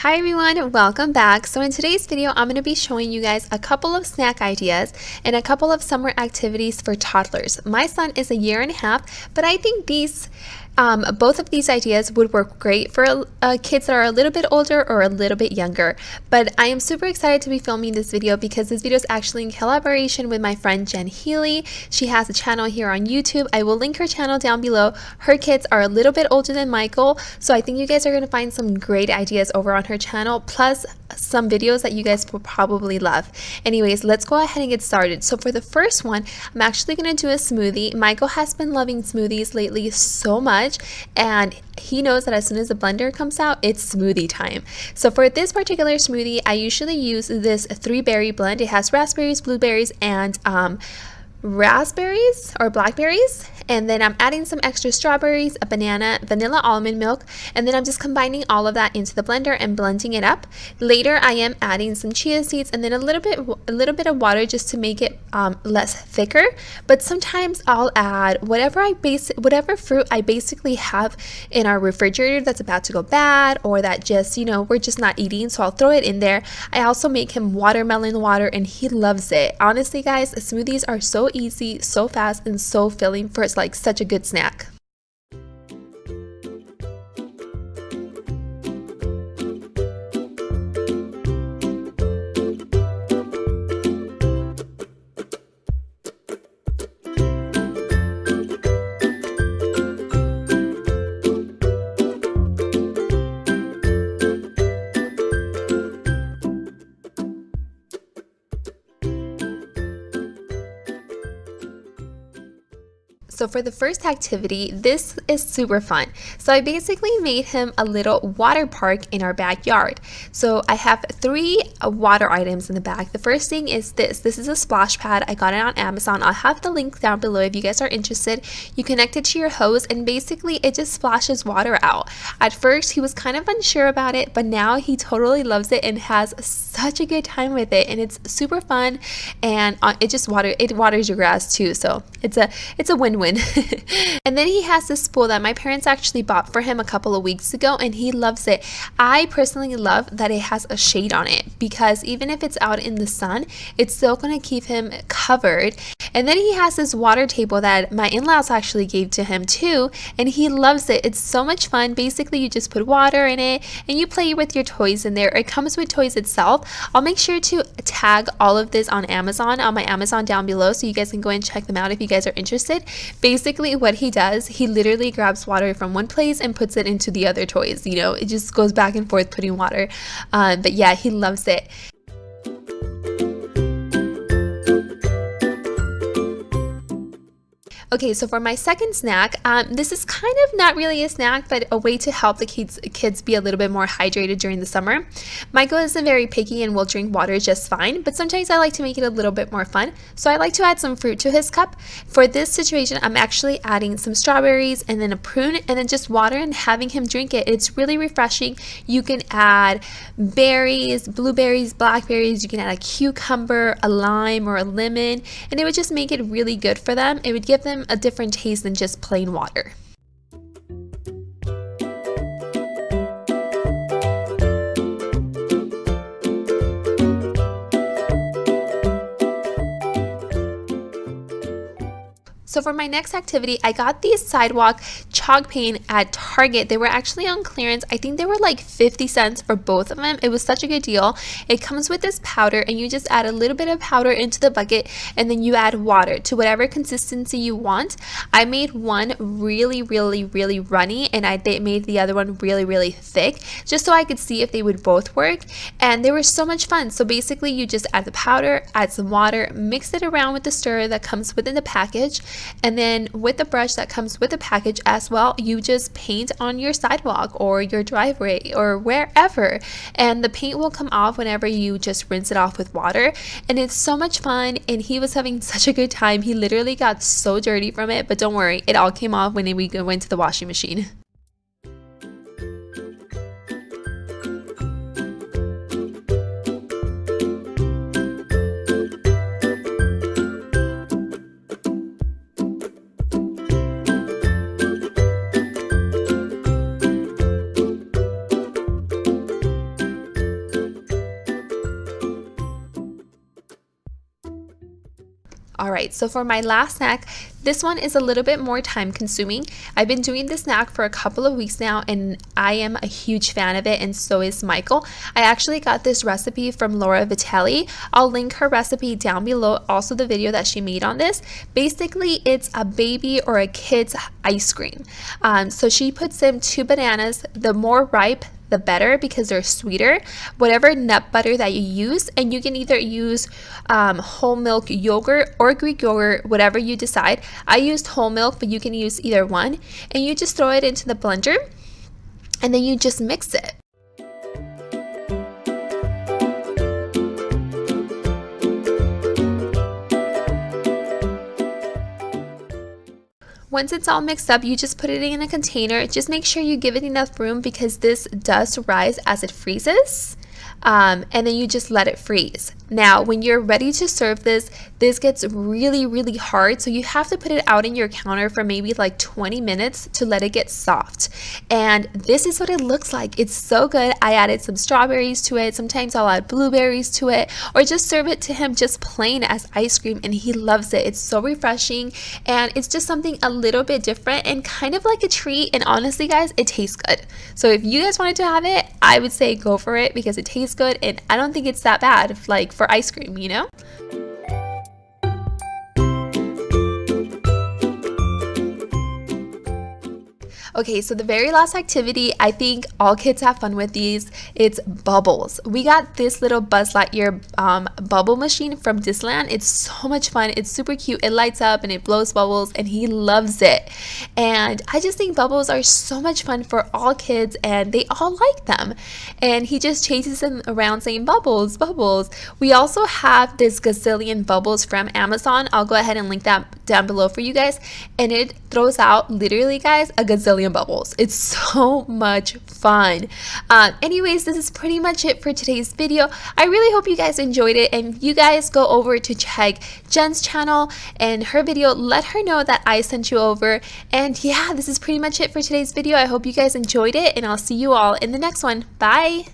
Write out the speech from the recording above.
Hi everyone, welcome back. So in today's video, I'm going to be showing you guys a couple of snack ideas and a couple of summer activities for toddlers. My son is a year and a half, but I think both of these ideas would work great for kids that are a little bit older or a little bit younger. But I am super excited to be filming this video because this video is actually in collaboration with my friend Jenn Healy. She has a channel here on YouTube. I will link her channel down below. Her kids are a little bit older than Michael, so I think you guys are going to find some great ideas over on her channel, plus some videos that you guys will probably love. Anyways, let's go ahead and get started. So for the first one, I'm actually going to do a smoothie. Michael has been loving smoothies lately so much, and he knows that as soon as the blender comes out, it's smoothie time. So for this particular smoothie, I usually use this 3-berry blend. It has raspberries, blueberries, and raspberries or blackberries, and then I'm adding some extra strawberries, a banana, vanilla almond milk, and then I'm just combining all of that into the blender and blending it up. Later I am adding some chia seeds and then a little bit of water just to make it less thicker. But sometimes I'll add whatever fruit I basically have in our refrigerator that's about to go bad, or that just, we're just not eating, so I'll throw it in there. I also make him watermelon water and he loves it. Honestly guys, smoothies are so easy, so fast, and so filling for like such a good snack. So for the first activity, this is super fun. So I basically made him a little water park in our backyard. So I have 3 water items in the back. The first thing is this. This is a splash pad. I got it on Amazon. I'll have the link down below if you guys are interested. You connect it to your hose and basically it just splashes water out. At first he was kind of unsure about it, but now he totally loves it and has such a good time with it, and it's super fun, and it waters your grass too, so it's a win-win. And then he has this spool that my parents actually bought for him a couple of weeks ago, and he loves it. I personally love that it has a shade on it, because even if it's out in the sun, it's still going to keep him covered. And then he has this water table that my in-laws actually gave to him too, and he loves it. It's so much fun. Basically you just put water in it and you play with your toys in there. It comes with toys itself. I'll make sure to tag all of this on Amazon, on my Amazon down below, so you guys can go and check them out if you guys are interested. Basically what he does, he literally grabs water from one place and puts it into the other toys. It just goes back and forth putting water. But yeah, he loves it. Okay, so for my second snack, this is kind of not really a snack, but a way to help the kids be a little bit more hydrated during the summer. Michael isn't very picky and will drink water just fine, but sometimes I like to make it a little bit more fun. So I like to add some fruit to his cup. For this situation, I'm actually adding some strawberries and then a prune and then just water and having him drink it. It's really refreshing. You can add berries, blueberries, blackberries. You can add a cucumber, a lime, or a lemon, and it would just make it really good for them. It would give them a different taste than just plain water. So for my next activity, I got these Sidewalk Chalk paint at Target. They were actually on clearance. I think they were like 50 cents for both of them. It was such a good deal. It comes with this powder, and you just add a little bit of powder into the bucket, and then you add water to whatever consistency you want. I made one really runny, and I made the other one really thick, just so I could see if they would both work, and they were so much fun. So basically you just add the powder, add some water, mix it around with the stirrer that comes within the package, and then with the brush that comes with the package as well, you just paint on your sidewalk or your driveway or wherever, and the paint will come off whenever you just rinse it off with water. And it's so much fun, and he was having such a good time. He literally got so dirty from it, but don't worry, it all came off when we went to the washing machine. Alright, so for my last snack, this one is a little bit more time consuming. I've been doing this snack for a couple of weeks now and I am a huge fan of it, and so is Michael. I actually got this recipe from Laura Vitelli. I'll link her recipe down below, also the video that she made on this. Basically, it's a baby or a kid's ice cream. So she puts in 2 bananas, the more ripe the better because they're sweeter, whatever nut butter that you use, and you can either use whole milk yogurt or Greek yogurt, whatever you decide. I used whole milk, but you can use either one, and you just throw it into the blender and then you just mix it. Once it's all mixed up, you just put it in a container. Just make sure you give it enough room because this does rise as it freezes. And then you just let it freeze. Now, when you're ready to serve this gets really, really hard. So you have to put it out in your counter for maybe like 20 minutes to let it get soft. And this is what it looks like. It's so good. I added some strawberries to it. Sometimes I'll add blueberries to it, or just serve it to him just plain as ice cream, and he loves it. It's so refreshing, and it's just something a little bit different and kind of like a treat. And honestly, guys, it tastes good. So if you guys wanted to have it, I would say go for it because it tastes good, and I don't think it's that bad like for ice cream, you know? Okay, so the very last activity, I think all kids have fun with these. It's bubbles. We got this little Buzz Lightyear bubble machine from Disneyland. It's so much fun. It's super cute. It lights up and it blows bubbles, and he loves it. And I just think bubbles are so much fun for all kids, and they all like them. And he just chases them around saying bubbles, bubbles. We also have this gazillion bubbles from Amazon. I'll go ahead and link that down below for you guys. And it throws out, literally, guys, a gazillion bubbles. It's so much fun. Anyways, this is pretty much it for today's video. I really hope you guys enjoyed it, and you guys go over to check Jenn's channel and her video. Let her know that I sent you over. And yeah, this is pretty much it for today's video. I hope you guys enjoyed it, and I'll see you all in the next one. Bye.